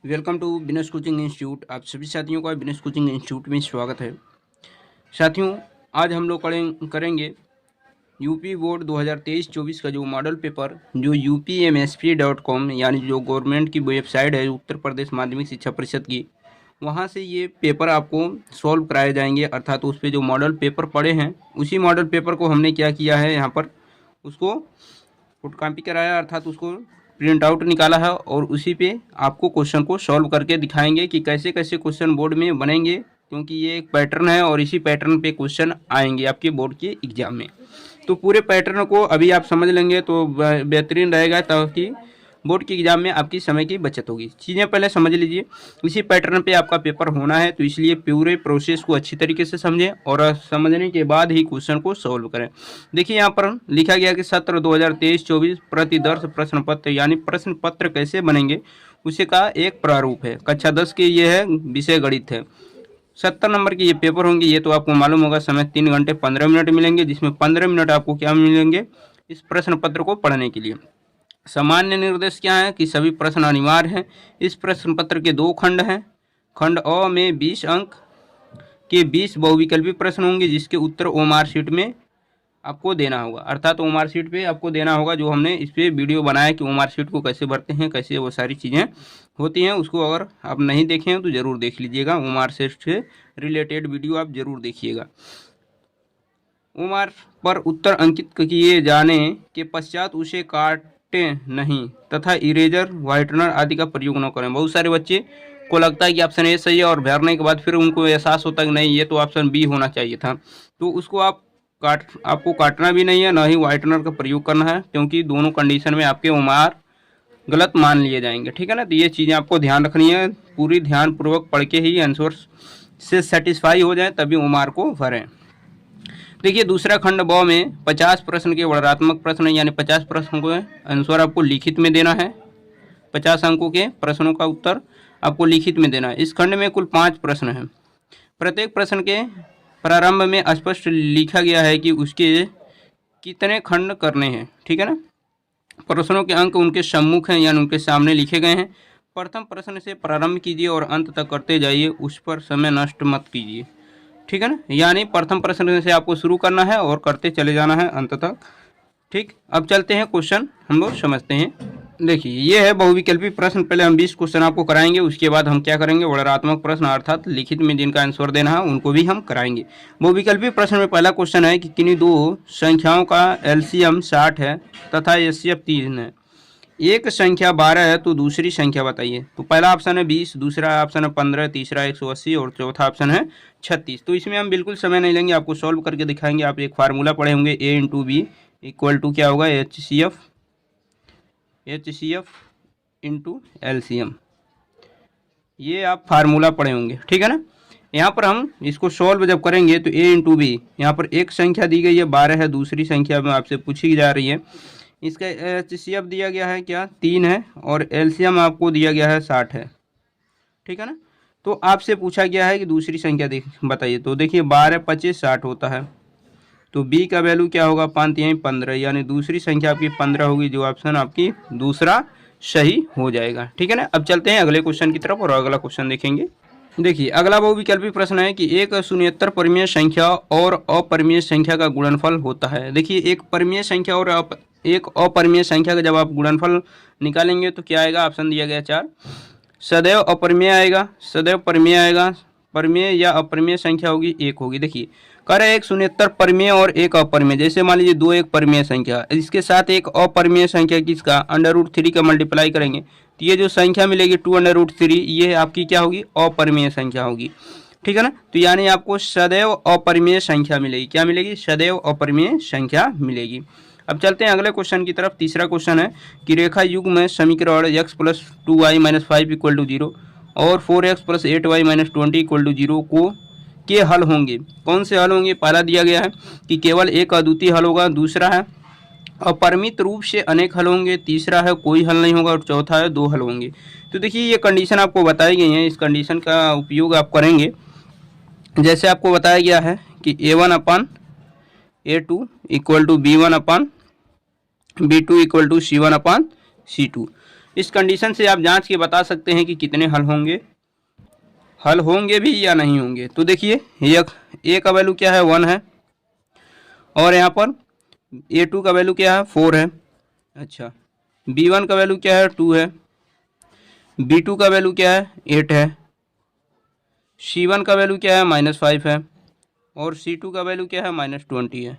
Welcome to business coaching institute. आप सभी साथियों का बिजनेस कोचिंग इंस्टीट्यूट में स्वागत है। साथियों, आज हम लोग करेंगे यूपी बोर्ड 2023-24 का जो मॉडल पेपर जो upmsp.com यानी जो गवर्नमेंट की वेबसाइट है उत्तर प्रदेश माध्यमिक शिक्षा परिषद की, वहाँ से ये पेपर आपको सॉल्व कराए जाएंगे। अर्थात उस पर जो मॉडल पेपर पड़े हैं उसी मॉडल पेपर को हमने क्या किया है, यहाँ पर उसको फुट कॉपी कराया, अर्थात उसको प्रिंट आउट निकाला है और उसी पे आपको क्वेश्चन को सॉल्व करके दिखाएंगे कि कैसे कैसे क्वेश्चन बोर्ड में बनेंगे, क्योंकि ये एक पैटर्न है और इसी पैटर्न पे क्वेश्चन आएंगे आपके बोर्ड के एग्जाम में। तो पूरे पैटर्न को अभी आप समझ लेंगे तो बेहतरीन रहेगा, ताकि बोर्ड के एग्जाम में आपकी समय की बचत होगी। चीज़ें पहले समझ लीजिए, इसी पैटर्न पे आपका पेपर होना है, तो इसलिए पूरे प्रोसेस को अच्छी तरीके से समझें और समझने के बाद ही क्वेश्चन को सॉल्व करें। देखिए यहाँ पर लिखा गया कि सत्र 2023-24 प्रतिदर्श प्रश्न पत्र यानी प्रश्न पत्र कैसे बनेंगे उसी का एक प्रारूप है। कक्षा 10 के ये है, विषय गणित है। 70 नंबर के ये पेपर होंगे। ये तो आपको मालूम होगा, समय 3 घंटे 15 मिनट मिलेंगे, जिसमें 15 मिनट आपको क्या मिलेंगे, इस प्रश्न पत्र को पढ़ने के लिए। सामान्य निर्देश क्या है कि सभी प्रश्न अनिवार्य हैं। इस प्रश्न पत्र के 2 खंड हैं। खंड अ में 20 अंक के 20 बहुविकल्पी प्रश्न होंगे, जिसके उत्तर ओमार शीट में आपको देना होगा। अर्थात ओमार शीट पे आपको देना होगा, जो हमने इस पर वीडियो बनाया कि ओमार शीट को कैसे भरते हैं, कैसे वो सारी चीज़ें होती हैं। उसको अगर आप नहीं देखे हैं तो ज़रूर देख लीजिएगा, ओमार शीट से रिलेटेड वीडियो आप ज़रूर देखिएगा। ओमार पर उत्तर अंकित किए जाने के पश्चात उसे काटे नहीं तथा इरेजर व्हाइटनर आदि का प्रयोग न करें। बहुत सारे बच्चे को लगता है कि ऑप्शन ए सही है और भरने के बाद फिर उनको एहसास होता है कि नहीं, ये तो ऑप्शन बी होना चाहिए था। तो उसको आपको काटना भी नहीं है, ना ही व्हाइटनर का प्रयोग करना है, क्योंकि दोनों कंडीशन में आपके ओमार गलत मान लिए जाएंगे। ठीक है ना, तो ये चीज़ें आपको ध्यान रखनी है। पूरी ध्यानपूर्वक पढ़ के ही आंसर से सेटिस्फाई हो जाए तभी ओमार को भरें। देखिए दूसरा खंड ब में 50 प्रश्न के वर्णात्मक प्रश्न यानी 50 प्रश्नों को आंसर आपको लिखित में देना है। 50 अंकों के प्रश्नों का उत्तर आपको लिखित में देना है। इस खंड में कुल 5 प्रश्न हैं। प्रत्येक प्रश्न के प्रारंभ में स्पष्ट लिखा गया है कि उसके कितने खंड करने हैं। ठीक है ना, प्रश्नों के अंक उनके सम्मुख हैं यानी उनके सामने लिखे गए हैं। प्रथम प्रश्न से प्रारंभ कीजिए और अंत तक करते जाइए, उस पर समय नष्ट मत कीजिए। ठीक है ना, यानी प्रथम प्रश्न से आपको शुरू करना है और करते चले जाना है अंत तक। ठीक, अब चलते हैं क्वेश्चन हम लोग समझते हैं। देखिए ये है बहुविकल्पी प्रश्न। पहले हम 20 क्वेश्चन आपको कराएंगे, उसके बाद हम क्या करेंगे, वर्णात्मक प्रश्न अर्थात लिखित में जिनका आंसर देना है उनको भी हम कराएंगे। बहुविकल्पी प्रश्न में पहला क्वेश्चन है कि किन्हीं दो संख्याओं का एलसीएम 60 है तथा एचसीएफ 3 है। एक संख्या 12 है तो दूसरी संख्या बताइए। तो पहला ऑप्शन है 20, दूसरा ऑप्शन है 15, तीसरा 180 और चौथा ऑप्शन है 36। तो इसमें हम बिल्कुल समय नहीं लेंगे, आपको सॉल्व करके दिखाएंगे। आप एक फार्मूला पढ़े होंगे, A into B equal to क्या होगा, H C F into LCM. ये आप फार्मूला पढ़े होंगे। ठीक है ना, यहाँ पर हम इसको सॉल्व जब करेंगे तो ए इंटू बी, यहाँ पर एक संख्या दी गई है 12 है, दूसरी संख्या में आपसे पूछी जा रही है। इसका एचसीएफ दिया गया है क्या, 3 है, और एलसीएम आपको दिया गया है 60 है। ठीक है ना, तो आपसे पूछा गया है कि दूसरी संख्या बताइए। तो देखिए 12 25 60 होता है, तो बी का वैल्यू क्या होगा, 5 यानी 15, यानी दूसरी संख्या आपकी 15 होगी, जो ऑप्शन आपकी दूसरा सही हो जाएगा। ठीक है ना, अब चलते हैं अगले क्वेश्चन की तरफ और अगला क्वेश्चन देखेंगे। देखिए अगला बहुविकल्पी प्रश्न है कि एक शून्येतर परिमेय संख्या और अपरिमेय संख्या का गुणनफल होता है। देखिए एक परिमेय संख्या और एक अपरिमेय संख्या का जब आप गुणनफल निकालेंगे तो क्या आएगा, ऑप्शन दिया गया 4। सदैव अपरिमेय आएगा, सदैव परिमेय आएगा, परिमेय या अपरिमेय संख्या होगी 1 होगी। देखिए कर एक शून्येतर परिमेय और एक अपरिमेय, जैसे मान लीजिए 2 एक परिमेय संख्या, इसके साथ एक अपरिमेय संख्या किसका √3 का मल्टीप्लाई करेंगे तो ये जो संख्या मिलेगी 2√3, ये आपकी क्या होगी, अपरिमेय संख्या होगी। ठीक है ना, तो यानी आपको सदैव अपरिमेय संख्या मिलेगी। क्या मिलेगी, सदैव अपरिमेय संख्या मिलेगी। अब चलते हैं अगले क्वेश्चन की तरफ। तीसरा क्वेश्चन है कि रेखा युग में समीकरण x + 2y - 5 = 0 और 4x + 8y - 20 = 0 के हल होंगे। कौन से हल होंगे, पहला दिया गया है कि केवल एक अद्वितीय हल होगा, दूसरा है अपरिमित रूप से अनेक हल होंगे, तीसरा है कोई हल नहीं होगा और चौथा है 2 हल होंगे। तो देखिए ये कंडीशन आपको बताई गई है, इस कंडीशन का उपयोग आप करेंगे। जैसे आपको बताया गया है कि a1/a2 = b1/b2 = c1/c2। इस कंडीशन से आप जांच के बता सकते हैं कि कितने हल होंगे भी या नहीं होंगे। तो देखिए ए का वैल्यू क्या है 1 है, और यहाँ पर A2 का वैल्यू क्या है 4 है। अच्छा, B1 का वैल्यू क्या है 2 है, B2 का वैल्यू क्या है 8 है, C1 का वैल्यू क्या है -5 है, और C2 का वैल्यू क्या है -20 है।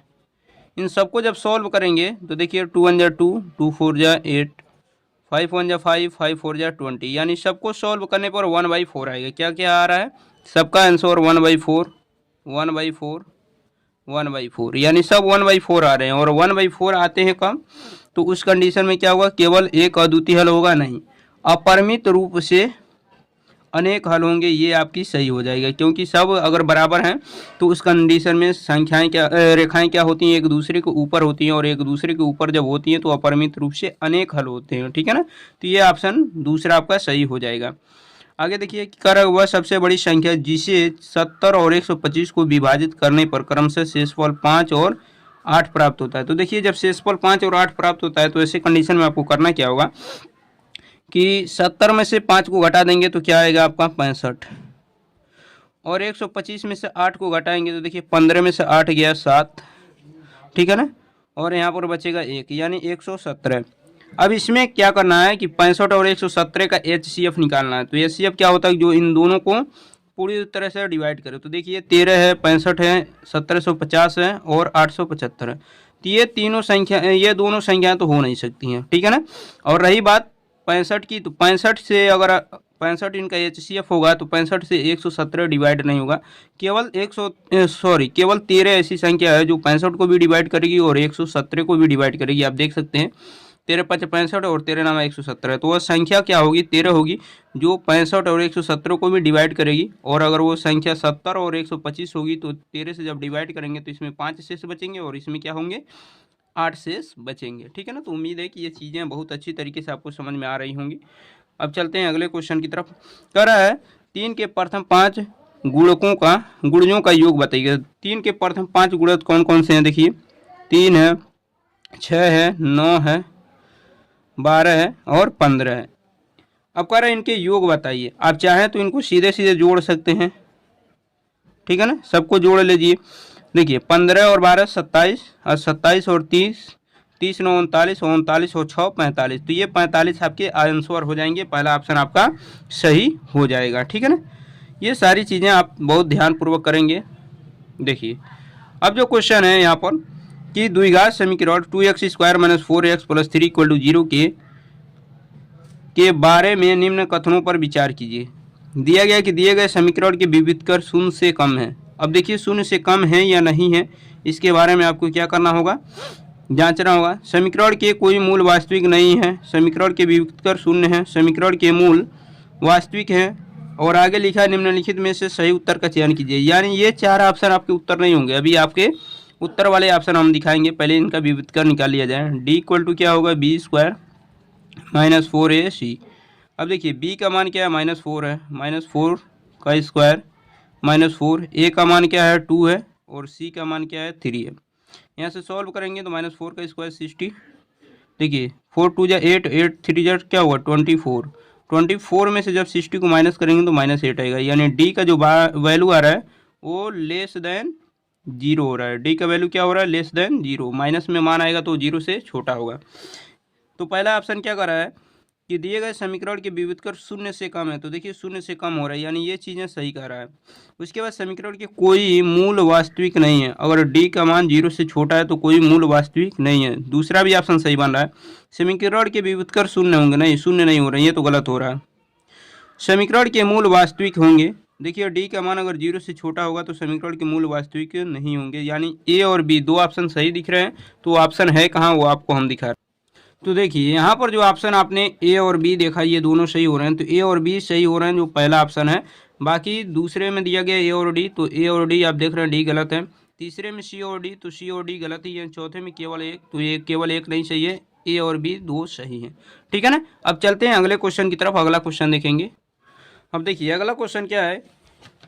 इन सबको जब सॉल्व करेंगे तो देखिए 2 1 जा 2, 2 4 जा 8, 5 1 जा 5, 5 4 जा 20, यानी सबको सॉल्व करने पर 1/4 आएगा। क्या क्या आ रहा है, सबका आंसर 1/4, 1/4, 1/4, यानी सब 1/4 आ रहे हैं। और 1/4 आते हैं कम, तो उस कंडीशन में क्या होगा, केवल एक अद्वितीय हल होगा नहीं, अपरिमित रूप से अनेक हल होंगे। ये आपकी सही हो जाएगा, क्योंकि सब अगर बराबर हैं तो उस कंडीशन में संख्याएं क्या रेखाएं क्या होती हैं, एक दूसरे के ऊपर होती हैं, और एक दूसरे के ऊपर जब होती हैं तो अपरिमित रूप से अनेक हल होते हैं। ठीक है ना, तो ये ऑप्शन दूसरा आपका सही हो जाएगा। आगे देखिए, कर वह सबसे बड़ी संख्या जिसे 70 और 125 को विभाजित करने पर क्रमशः शेषफल 5 और 8 प्राप्त होता है। तो देखिए, जब शेषफल 5 और 8 प्राप्त होता है तो ऐसे कंडीशन में आपको करना क्या होगा कि 70 में से 5 को घटा देंगे तो क्या आएगा आपका 65, और 125 में से 8 को घटाएंगे तो देखिए 15 में से 8 गया 7, ठीक है ना, और यहाँ पर बचेगा 1, यानी 117। अब इसमें क्या करना है कि 65 और 117 का HCF निकालना है। तो HCF क्या होता है, जो इन दोनों को पूरी तरह से डिवाइड करे। तो देखिए 13 है, 65 है, 1750 है और 875 है। तो ये तीनों संख्या, ये दोनों संख्याएं तो हो नहीं सकती हैं, ठीक है ना। और रही बात 65 की, तो 65 से अगर 65 इनका HCF होगा तो 65 से 117 डिवाइड नहीं होगा। केवल केवल 13 ऐसी संख्या है जो 65 को भी डिवाइड करेगी और 117 को भी डिवाइड करेगी। आप देख सकते हैं 13 5 65 और 13 नाम 117 है, तो वह संख्या क्या होगी 13 होगी, जो 65 और 117 को भी डिवाइड करेगी। और अगर वो संख्या 70 और 125 होगी तो 13 से जब डिवाइड करेंगे तो इसमें 5 शेष बचेंगे और इसमें क्या होंगे 8 शेष बचेंगे, ठीक है ना। तो उम्मीद है कि ये चीज़ें बहुत अच्छी तरीके से आपको समझ में आ रही होंगी। अब चलते हैं अगले क्वेश्चन की तरफ। कह रहा है 3 के प्रथम 5 गुणजों का योग बताइए। 3 के प्रथम 5 गुणज कौन कौन से हैं, देखिए 3 है, 6 है, 9 है, 12 है और 15 है। अब कह रहे हैं इनके योग बताइए। आप चाहें तो इनको सीधे सीधे जोड़ सकते हैं, ठीक है ना, सबको जोड़ लीजिए। देखिए 15 और 12 27, और 27 और 30, 30 9 39, 39 और 6 45। तो ये 45 आपके आंसर हो जाएंगे। पहला ऑप्शन आपका सही हो जाएगा, ठीक है ना। ये सारी चीज़ें आप बहुत ध्यानपूर्वक करेंगे। देखिए अब जो क्वेश्चन है यहाँ पर कि द्विघात समीकरण 2x² - 4x + 3 = 0 के बारे में निम्न कथनों पर विचार कीजिए। दिया गया कि दिए गए समीकरण के विविधकर शून्य से कम है। अब देखिए शून्य से कम है या नहीं है, इसके बारे में आपको क्या करना होगा, जांचना होगा। समीकरण के कोई मूल वास्तविक नहीं है, समीकरण के विविधकर शून्य है, समीकरण के मूल वास्तविक है, और आगे लिखा निम्नलिखित में से सही उत्तर का चयन कीजिए। यानी ये 4 ऑप्शन आपके उत्तर नहीं होंगे। अभी आपके उत्तर वाले ऑप्शन हम दिखाएंगे, पहले इनका विविधकर निकाल लिया जाए। D = क्या होगा B² - 4AC। अब देखिए B का मान क्या है -4 है, -4 का स्क्वायर -4, A का मान क्या है 2 है और C का मान क्या है 3 है। यहाँ से सॉल्व करेंगे तो -4 का स्क्वायर 60, देखिए 4 2 जा 8, 8 3 जा क्या हुआ 24, 24 में से जब 60 को माइनस करेंगे तो -8 आएगा। यानी D का जो वैल्यू आ रहा है वो लेस देन 0 हो रहा है। D का वैल्यू क्या हो रहा है, लेस देन 0, माइनस में मान आएगा तो 0 से छोटा होगा। तो पहला ऑप्शन क्या कर रहा है कि दिए गए समीकरण के विविधकर शून्य से कम है। तो देखिए शून्य से कम हो रहा है, यानी ये चीज़ें सही कह रहा है। उसके बाद समीकरण के कोई मूल वास्तविक नहीं है। अगर D का मान 0 से छोटा है तो कोई मूल वास्तविक नहीं है। दूसरा भी ऑप्शन सही बन रहा है। समीकरण के विविधकर शून्य होंगे, नहीं शून्य नहीं हो रहे, ये तो गलत हो रहा है। समीकरण के मूल वास्तविक होंगे, देखिए D का मान अगर 0 से छोटा होगा तो समीकरण के मूल वास्तविक नहीं होंगे। यानी A और B दो ऑप्शन सही दिख रहे हैं। तो ऑप्शन है कहाँ, वो आपको हम दिखा रहे हैं। तो देखिए यहाँ पर जो ऑप्शन आपने A और B देखा, ये दोनों सही हो रहे हैं। तो A और B सही हो रहे हैं, जो पहला ऑप्शन है। बाकी दूसरे में दिया गया A और D, तो A और D आप देख रहे हैं D गलत है। तीसरे में C और D, तो C और D गलत ही है। चौथे में केवल एक, तो ये केवल एक नहीं सही है। A और B दो सही हैं, ठीक है ना। अब चलते हैं अगले क्वेश्चन की तरफ। अगला क्वेश्चन देखेंगे। अब देखिए अगला क्वेश्चन क्या है,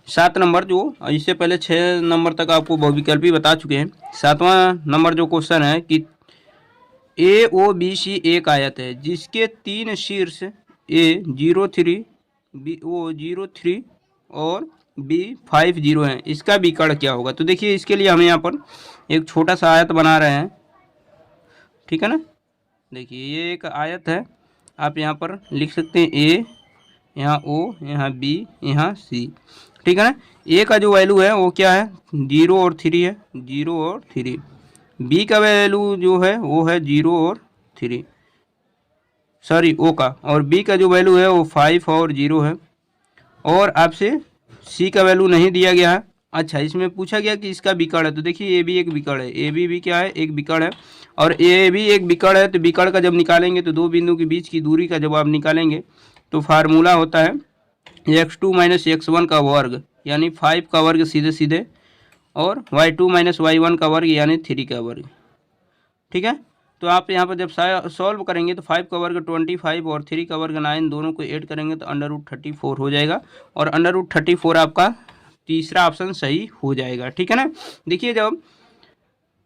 7 नंबर, जो इससे पहले 6 नंबर तक आपको बहुविकल्पी बता चुके हैं। 7वां नंबर जो क्वेश्चन है कि AOBC एक आयत है जिसके 3 शीर्ष A03 B03 और B50 हैं, इसका विकर्ण क्या होगा। तो देखिए इसके लिए हम यहाँ पर एक छोटा सा आयत बना रहे हैं, ठीक है ना। देखिए ये एक आयत है, आप यहाँ पर लिख सकते हैं A, यहाँ O, यहाँ B, यहाँ C, ठीक है ना। A का जो वैल्यू है वो क्या है 0 और 3 है, 0 और 3। B का वैल्यू जो है वो है 0 और 3, सॉरी O का, और B का जो वैल्यू है वो 5 और 0 है, और आपसे C का वैल्यू नहीं दिया गया है। अच्छा, इसमें पूछा गया कि इसका विकर्ण है, तो देखिए ये भी एक विकर्ण है, ए भी क्या है एक विकर्ण है, और ए भी एक विकर्ण है। तो विकर्ण का जब निकालेंगे तो दो बिंदु के बीच की दूरी का जब आप निकालेंगे तो फार्मूला होता है x2 माइनस x1 का वर्ग यानी 5 का वर्ग सीधे सीधे, और y2 माइनस y1 का वर्ग यानी 3 का वर्ग, ठीक है। तो आप यहाँ पर जब सॉल्व करेंगे तो 5 का वर्ग 25 और 3 का वर्ग 9, दोनों को ऐड करेंगे तो √34 हो जाएगा, और √34 आपका तीसरा ऑप्शन सही हो जाएगा, ठीक है ना। देखिए जब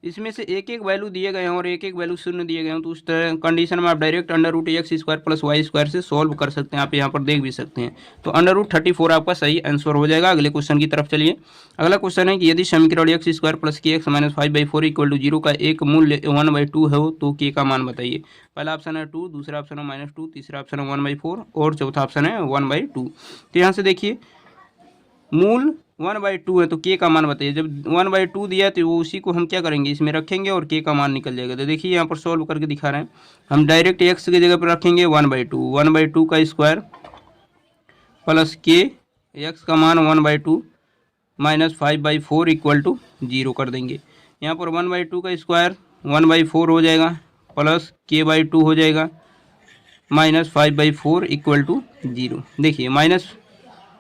इसमें से एक एक वैल्यू दिए गए हैं और एक एक वैल्यू शून्य दिए गए हैं तो उस तरह कंडीशन में आप डायरेक्ट √x² प्लस y² से सॉल्व कर सकते हैं, आप यहाँ पर देख भी सकते हैं। तो √34 आपका सही आंसर हो जाएगा। अगले क्वेश्चन की तरफ चलिए। अगला क्वेश्चन है कि यदि समीकरण x² प्लस kx माइनस 5/4 = 0 का एक मूल्य 1/2 है तो k का मान बताइए। पहला ऑप्शन है 2, दूसरा ऑप्शन है -2, तीसरा ऑप्शन है 1/4 और चौथा ऑप्शन है 1/2। तो यहाँ से देखिए मूल 1/2 है तो k का मान बताइए। जब 1/2 दिया तो वो उसी को हम क्या करेंगे इसमें रखेंगे और k का मान निकल जाएगा। तो देखिए यहाँ पर सॉल्व करके दिखा रहे हैं हम, डायरेक्ट x की जगह पर रखेंगे 1/2 का स्क्वायर प्लस k, x का मान 1/2 माइनस 5/4 = 0 कर देंगे। यहाँ पर 1/2 का स्क्वायर 1/4 हो जाएगा प्लस k/2 हो जाएगा माइनस 5/4 = 0। देखिए माइनस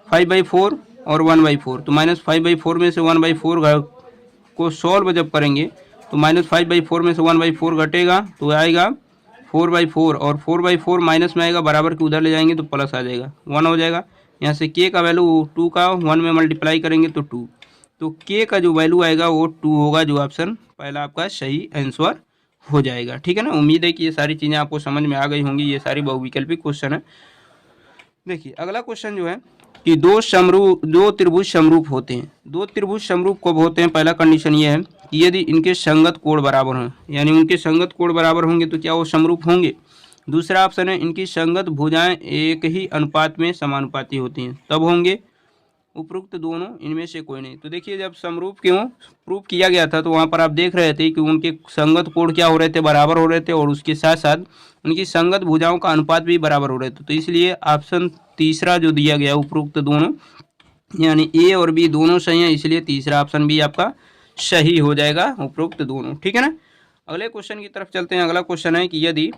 5/4 और 1/4, तो -5/4 में से 1/4 को सॉल्व जब करेंगे तो -5/4 में से 1/4 घटेगा तो आएगा 4/4, और 4/4 माइनस में आएगा, बराबर के उधर ले जाएंगे तो प्लस आ जाएगा, 1 हो जाएगा। यहाँ से k का वैल्यू 2 का 1 में मल्टीप्लाई करेंगे तो 2, तो k का जो वैल्यू आएगा वो 2 होगा, जो ऑप्शन पहला आपका सही आंसर हो जाएगा, ठीक है ना। उम्मीद है कि ये सारी चीज़ें आपको समझ में आ गई होंगी, ये सारी बहुविकल्पिक क्वेश्चन है। देखिए अगला क्वेश्चन जो है कि दो त्रिभुज समरूप होते हैं। दो त्रिभुज समरूप कब होते हैं, पहला कंडीशन ये है कि यदि इनके संगत कोण बराबर हों, यानी उनके संगत कोण बराबर होंगे तो क्या वो समरूप होंगे। दूसरा ऑप्शन है इनकी संगत भुजाएं एक ही अनुपात में समानुपाती होती हैं, तब होंगे। उपरोक्त दोनों इनमें से कोई नहीं। तो देखिए जब समरूप क्यों प्रूव किया गया था तो वहाँ पर आप देख रहे थे कि उनके संगत कोण क्या हो रहे थे, बराबर हो रहे थे, और उसके साथ साथ उनकी संगत भुजाओं का अनुपात भी बराबर हो रहे थे। तो इसलिए ऑप्शन तीसरा जो दिया गया उपरोक्त दोनों यानी ए और बी दोनों सही हैं, इसलिए तीसरा ऑप्शन भी आपका सही हो जाएगा, उपरोक्त दोनों, ठीक है ना। अगले क्वेश्चन की तरफ चलते हैं। अगला क्वेश्चन है कि यदि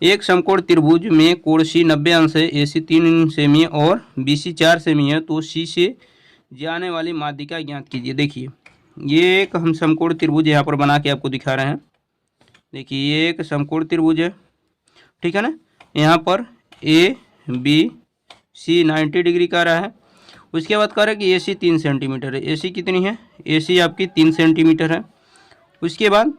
एक समकोण त्रिभुज में कोण C 90 अंश है, AC 3 सेमी और BC 4 सेमी है तो C से जाने वाली माध्यिका ज्ञात कीजिए। देखिए ये एक हम समकोण त्रिभुज यहाँ पर बना के आपको दिखा रहे हैं। देखिए ये एक समकोण त्रिभुज है, ठीक है ना। यहाँ पर ABC 90 डिग्री का रहा है। उसके बाद कह रहा है कि AC 3 सेंटीमीटर है। AC कितनी है, AC आपकी 3 सेंटीमीटर है। उसके बाद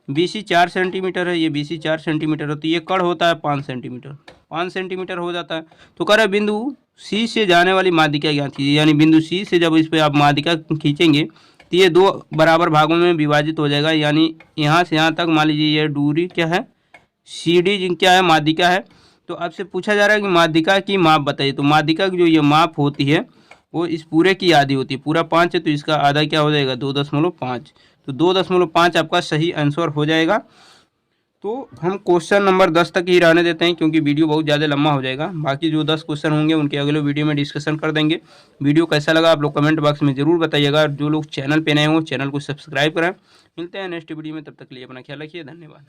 BC 4 सेंटीमीटर है, ये BC 4 सेंटीमीटर है, तो ये कड़ होता है 5 सेंटीमीटर, 5 सेंटीमीटर हो जाता है। तो कह रहा है बिंदु C से जाने वाली माध्यिका ज्ञात कीजिए, यानी बिंदु C से जब इस पर आप माध्यिका खींचेंगे तो ये दो बराबर भागों में विभाजित हो जाएगा, यानी यहाँ से यहाँ तक मान लीजिए ये दूरी क्या है CD क्या है, माध्यिका है। तो आपसे पूछा जा रहा है कि माध्यिका की माप बताइए। तो माध्यिका की जो ये माप होती है वो इस पूरे की आधी होती है, पूरा 5 है तो इसका आधा क्या हो जाएगा 2.5, तो 2.5 आपका सही आंसर हो जाएगा। तो हम क्वेश्चन नंबर 10 तक ही रहने देते हैं क्योंकि वीडियो बहुत ज़्यादा लंबा हो जाएगा। बाकी जो 10 क्वेश्चन होंगे उनके अगले वीडियो में डिस्कशन कर देंगे। वीडियो कैसा लगा आप लोग कमेंट बॉक्स में ज़रूर बताइएगा। जो लोग चैनल पे नए हो चैनल को सब्सक्राइब करें। मिलते हैं नेक्स्ट वीडियो में, तब तक के लिए अपना ख्याल रखिए, धन्यवाद।